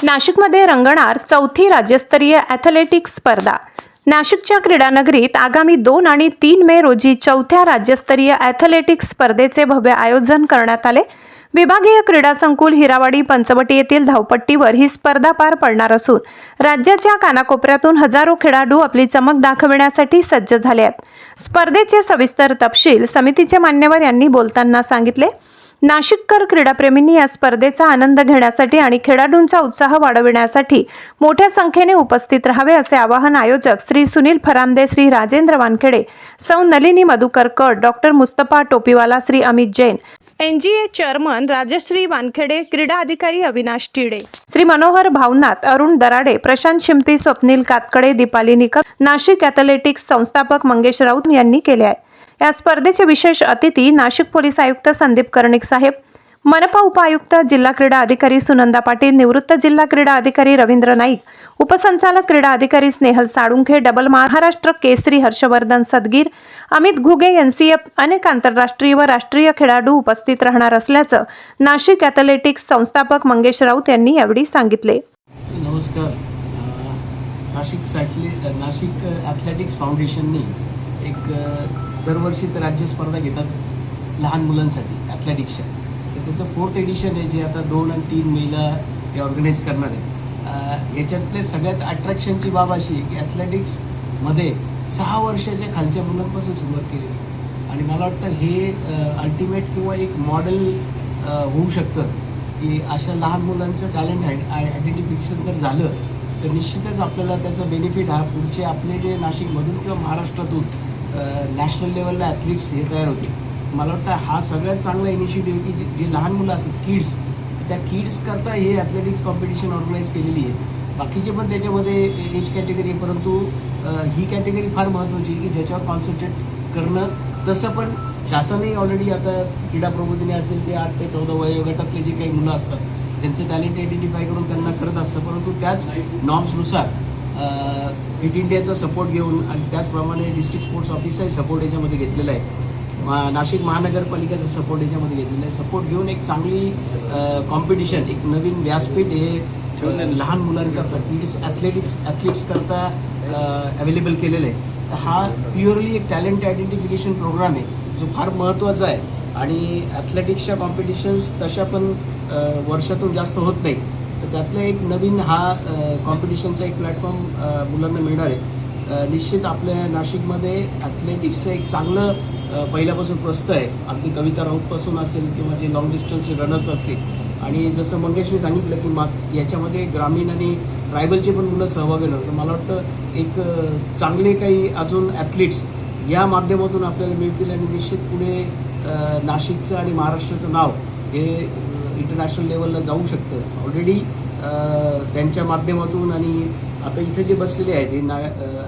नाशिकमध्ये रंगणार चौथी राज्यस्तरीय ॲथलेटिक्स स्पर्धा। नाशिकच्या क्रीडानगरीत आगामी 2 आणि 3 मे रोजी चौथ्या राज्यस्तरीय ॲथलेटिक्स स्पर्धेचे भव्य आयोजन करण्यात आले। विभागीय क्रीडा संकुल हिरावाडी पंचवटी येथील धावपट्टीवर ही स्पर्धा पार पडणार असून राज्याच्या कानाकोपऱ्यातून हजारो खेळाडू आपली चमक दाखविण्यासाठी सज्ज झाले आहेत। स्पर्धेचे सविस्तर तपशील समितीचे मान्यवर यांनी बोलताना सांगितले। नाशिककर क्रीडाप्रेमींनी या स्पर्धेचा आनंद घेण्यासाठी आणि खेळाडूंचा उत्साह वाढविण्यासाठी मोठ्या संख्येने उपस्थित राहावे असे आवाहन आयोजक श्री सुनील फरामदे, श्री राजेंद्र वानखेडे, सौ Nalini Madhukar Kat, doctor Mustafa Topiwala, Shri Amit Jain, NGA chairman Rajshree Wankhede, क्रीडा अधिकारी अविनाश टिडे, श्री मनोहर भावनाथ, अरुण दराडे, प्रशांत शिंपी, स्वप्नील कातकडे, दीपाली निकम, नाशिक ॲथलेटिक्स संस्थापक मंगेश राऊत यांनी केले आहे। या स्पर्धेचे विशेष अतिथी नाशिक पोलीस आयुक्त संदीप कर्णिक साहेब, मनपा उपायुक्त, जिल्हा क्रीडा अधिकारी सुनंदा पाटील, निवृत्त जिल्हा क्रीडा अधिकारी रवींद्र नाईक, उपसंचालक क्रीडा अधिकारी स्नेहल साळुंखे, डबल महाराष्ट्र केसरी हर्षवर्धन सदगीर, अमित घुगे, एनसीएफ, अनेक आंतरराष्ट्रीय व राष्ट्रीय खेळाडू उपस्थित राहणार असल्याचं नाशिक ॲथलेटिक्स संस्थापक मंगेश राऊत यांनी यावेळी सांगितले। नमस्कार। नाशिक ॲथलेटिक्स फाउंडेशनने एक दरवर्षी तर राज्य स्पर्धा घेतात लहान मुलांसाठी ॲथलेटिक्सच्या, तर त्याचं 4th एडिशन आहे जे आता 2 आणि 3 मेला ते ऑर्गनाईज करणार आहे। याच्यातले सगळ्यात अट्रॅक्शनची बाब अशी आहे की ॲथलेटिक्समध्ये 6 वर्षाच्या खालच्या मुलांपासून सुरुवात केली आहे आणि मला वाटतं हे अल्टिमेट किंवा एक मॉडेल होऊ शकतं की अशा लहान मुलांचं टॅलेंट आयडेंटिफिकेशन जर झालं तर निश्चितच आपल्याला त्याचा बेनिफिट हा पुढचे आपले जे नाशिकमधून किंवा महाराष्ट्रातून नॅशनल लेवलला ॲथलीट्स हे तयार होते। मला वाटतं हा सगळ्यात चांगला इनिशिएटिव्ह की जे लहान मुलं असतात किड्स, त्या किड्स करता हे ॲथलेटिक्स कॉम्पिटिशन ऑर्गनाईज केलेली आहे। बाकीचे पण त्याच्यामध्ये एज कॅटेगरी आहे, परंतु ही कॅटेगरी फार महत्त्वाची आहे की ज्याच्यावर कॉन्सन्ट्रेट करणं। तसं पण शासनही ऑलरेडी आता क्रीडा प्रबोधिनी असेल ते 8 ते 14 वयोगटातले जे काही मुलं असतात त्यांचं टॅलेंट आयडेंटिफाय करून त्यांना करत असतं, परंतु त्याच नॉर्म्सनुसार फिट इंडियाचा सपोर्ट घेऊन आणि त्याचप्रमाणे डिस्ट्रिक्ट स्पोर्ट्स ऑफिसचाही सपोर्ट याच्यामध्ये घेतलेला आहे, नाशिक महानगरपालिकेचा सपोर्ट याच्यामध्ये घेतलेला आहे। सपोर्ट घेऊन एक चांगली कॉम्पिटिशन, एक नवीन व्यासपीठ हे लहान मुलांकरता ॲथलीट्स करता अवेलेबल केलेलं आहे। तर हा प्युअरली एक टॅलेंट आयडेंटिफिकेशन प्रोग्राम आहे जो फार महत्त्वाचा आहे आणि ॲथलेटिक्सच्या कॉम्पिटिशन्स तशा पण वर्षातून जास्त होत नाही, तर त्यातलं एक नवीन हा कॉम्पिटिशनचा एक प्लॅटफॉर्म मुलांना मिळणार आहे। निश्चित आपल्या नाशिकमध्ये ॲथलेटिक्सचं एक चांगलं पहिल्यापासून प्रस्थ आहे, अगदी कविता राऊतपासून असेल किंवा जे लॉंग डिस्टन्सचे रनर्स असतील आणि जसं मंगेशने सांगितलं की याच्यामध्ये ग्रामीण आणि ट्रायबलचे पण मुलं सहभागी होणार। तर मला वाटतं एक चांगले काही अजून ॲथलीट्स या माध्यमातून आपल्याला मिळतील आणि निश्चित पुढे नाशिकचं आणि महाराष्ट्राचं नाव हे इंटरनॅशनल लेवलला जाऊ शकतं। ऑलरेडी त्यांच्या माध्यमातून आणि आता इथे जे बसलेले आहेत हे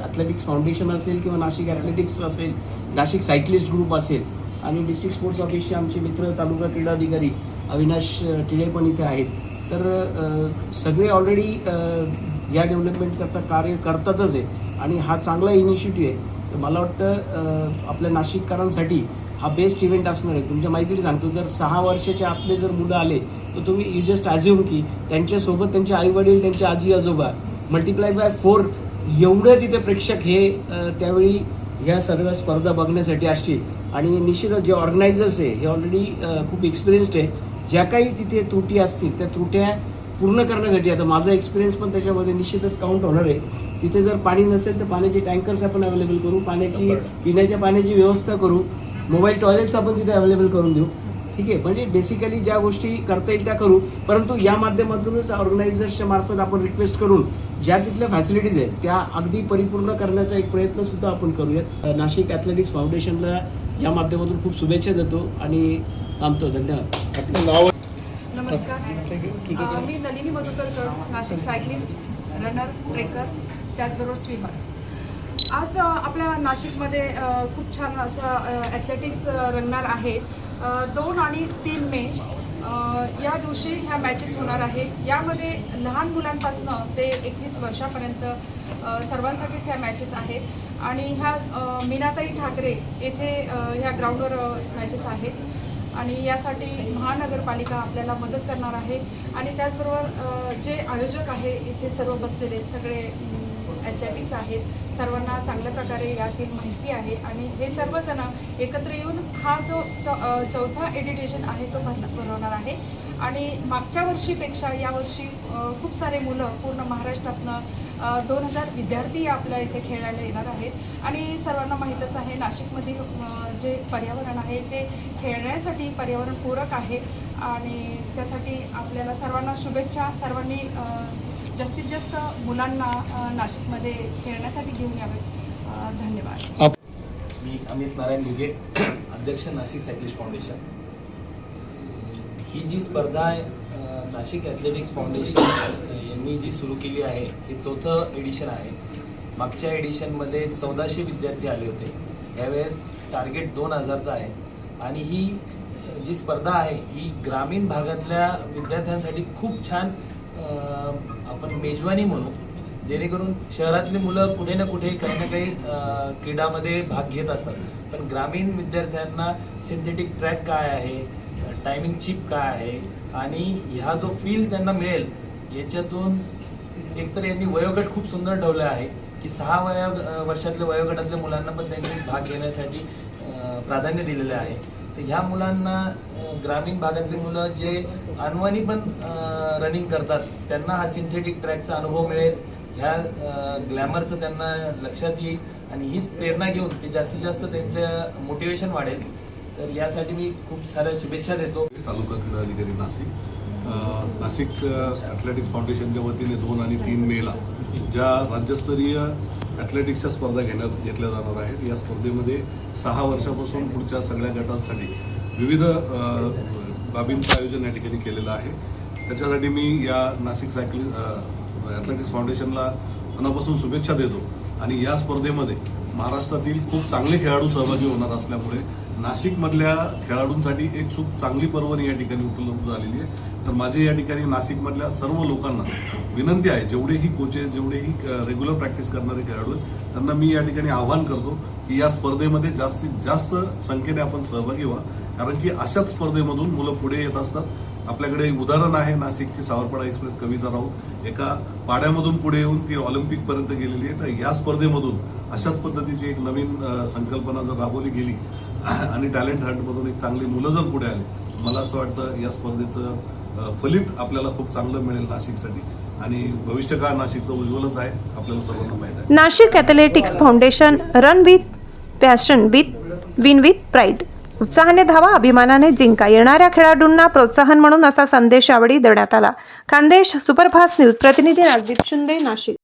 ॲथलेटिक्स फाउंडेशन असेल किंवा नाशिक ॲथलेटिक्स असेल, नाशिक सायक्लिस्ट ग्रुप असेल आणि डिस्ट्रिक्ट स्पोर्ट्स ऑफिसचे आमचे मित्र तालुका क्रीडा अधिकारी अविनाश टिडे पण इथे आहेत। तर सगळे ऑलरेडी या डेव्हलपमेंट करता कार्य करतातच आहे आणि हा चांगला इनिशिएटिव्ह आहे। तर मला वाटतं आपल्या नाशिककरांसाठी हा बेस्ट इव्हेंट असणार आहे। तुमच्या माहितीला सांगतो, जर 6 वर्षाच्या आतले जर मुलं आले तर तुम्ही यू जस्ट ॲज्युम की त्यांच्यासोबत त्यांचे आईवडील, त्यांचे आजी आजोबा मल्टिप्लाय बाय 4 एवढं तिथे प्रेक्षक हे त्यावेळी ह्या सर्व स्पर्धा बघण्यासाठी असतील आणि निश्चितच जे ऑर्गनायझर्स आहे हे ऑलरेडी खूप एक्सपिरियन्स्ड आहे। ज्या काही तिथे त्रुटी असतील त्या त्रुट्या पूर्ण करण्यासाठी आता माझा एक्सपिरियन्स पण त्याच्यामध्ये निश्चितच काउंट होणार आहे। तिथे जर पाणी नसेल तर पाण्याचे टँकर्स आपण अवेलेबल करू, पिण्याच्या पाण्याची व्यवस्था करू, मोबाईल टॉयलेट्स आपण तिथे अवेलेबल करून देऊ, ठीक आहे। म्हणजे बेसिकली ज्या गोष्टी करता येईल त्या करू, परंतु या माध्यमातूनच ऑर्गनायझर्सच्या मार्फत आपण रिक्वेस्ट करून ज्या तिथल्या फॅसिलिटीज आहेत त्या अगदी परिपूर्ण करण्याचा एक प्रयत्नसुद्धा आपण करूयात। नाशिक ॲथलेटिक्स फाउंडेशनला या माध्यमातून खूप शुभेच्छा देतो आणि थांबतो। धन्यवाद। नमस्कार, मी Nalini Madhukar Kat, Nashik cyclist, runner, trekker, त्याचबरोबर स्विमर। आज आपल्या नाशिकमध्ये खूप छान असं ॲथलेटिक्स रंगणार आहे। 2 आणि 3 मे या दिवशी ह्या मॅचेस होणार आहेत। यामध्ये लहान मुलांपासून ते 21 वर्षापर्यंत सर्वांसाठीच ह्या मॅचेस आहेत आणि ह्या मीनाताई ठाकरे येथे ह्या ग्राउंडवर मॅचेस आहेत। आणि यासाठी महानगरपालिका आपल्याला मदत करणार आहे. आणि त्याचबरोबर जे आयोजक आहे इथे सर्व बसलेले सगळे ॲथलेटिक्स आहेत, सर्वांना चांगल्या प्रकारे यातील माहिती आहे आणि हे सर्वजण एकत्र येऊन हा जो चौथा एडिशन आहे तो भरवणार आहे. आणि मागच्या वर्षीपेक्षा यावर्षी खूप सारे मुलं पूर्ण महाराष्ट्रातनं 2000 विद्यार्थी आपल्या इथे खेळायला येणार आहेत. आणि सर्वांना माहीतच आहे नाशिकमधील जे पर्यावरण आहे ते खेळण्यासाठी पर्यावरणपूरक आहे आणि त्यासाठी आपल्याला सर्वांना शुभेच्छा. सर्वांनी जास्तीत जास्त मुलांना नाशिकमध्ये खेळण्यासाठी घेऊन यावे. धन्यवाद. मी अमित नारायण घुगे, अध्यक्ष नाशिक सायक्लिस्ट फाउंडेशन. ही जी स्पर्धा आहे नाशिक ॲथलेटिक्स फाउंडेशन यांनी जी सुरू केली आहे हे 4थं एडिशन आहे. मागच्या एडिशनमध्ये 1400 विद्यार्थी आले होते. यावेळेस टार्गेट 2000चं आहे. आणि ही जी स्पर्धा आहे ही ग्रामीण भागातल्या विद्यार्थ्यांसाठी खूप छान आपण मेजवानी म्हणू, जेणेकरून शहरातली मुलं कुठे ना कुठे काही ना काही क्रीडामध्ये भाग घेत असतात. पण ग्रामीण विद्यार्थ्यांना सिंथेटिक ट्रॅक काय आहे, टायमिंग चिप काय आहे आणि ह्या जो फील त्यांना मिळेल याच्यातून एकतर यांनी वयोगट खूप सुंदर ठेवलं आहे की 6 वर्षातल्या वयोगटातल्या मुलांना पण त्यांनी भाग घेण्यासाठी प्राधान्य दिलेलं आहे. तर ह्या मुलांना ग्रामीण भागातली मुलं जे अनवाणी पण रनिंग करतात त्यांना हा सिंथेटिक ट्रॅकचा अनुभव मिळेल, ह्या ग्लॅमरचं त्यांना लक्षात येईल आणि हीच प्रेरणा घेऊन ते जास्तीत जास्त त्यांचं मोटिवेशन वाढेल. तर यासाठी मी खूप साऱ्या शुभेच्छा देतो. तालुका क्रीडा अधिकारी नाशिक ॲथलेटिक्स फाउंडेशनच्या वतीने 2 आणि 3 मेला ज्या राज्यस्तरीय ॲथलेटिक्सच्या स्पर्धा घेतल्या जाणार आहेत. या स्पर्धेमध्ये 6 वर्षापासून पुढच्या सगळ्या गटांसाठी विविध बाबींचं आयोजन या ठिकाणी केलेलं आहे. त्याच्यासाठी मी या नाशिक ॲथलेटिक्स फाउंडेशनला मनापासून शुभेच्छा देतो. आणि या स्पर्धेमध्ये महाराष्ट्रातील खूप चांगले खेळाडू सहभागी होणार असल्यामुळे नाशिकमधल्या खेळाडूंसाठी एक खूप चांगली पर्वणी या ठिकाणी उपलब्ध झालेली आहे. तर माझे या ठिकाणी नाशिकमधल्या सर्व लोकांना विनंती आहे, जेवढेही कोचेस, जेवढेही रेग्युलर प्रॅक्टिस करणारे खेळाडू आहेत त्यांना मी या ठिकाणी आवाहन करतो की या स्पर्धेमध्ये जास्तीत जास्त संख्येने आपण सहभागी व्हा. कारण की अशाच स्पर्धेमधून मुलं पुढे येत असतात. आपल्याकडे उदाहरण आहे नाशिकची सावरपाडा एक्सप्रेस कविता राऊत एका पाड्यामधून पुढे येऊन ती ऑलिम्पिकपर्यंत गेलेली आहे. तर या स्पर्धेमधून अशाच पद्धतीची एक नवीन संकल्पना जर राबवली गेली आणि टॅलेंट हंटमधून एक चांगली मुलं जर पुढे आली, मला असं वाटतं या स्पर्धेचं फलित आपल्याला खूप चांगलं मिळेल नाशिकसाठी. आणि भविष्यकाळ नाशिकचं उज्ज्वलच आहे, आपल्याला सर्वांना माहीत आहे. Nashik athletics foundation run with passion win with pride. उत्साहाने धावा, अभिमानाने जिंका. येणाऱ्या खेळाडूंना प्रोत्साहन म्हणून असा संदेश यावेळी देण्यात आला. खानदेश सुपरफास्ट न्यूज प्रतिनिधी राजदीप शिंदे, नाशिक.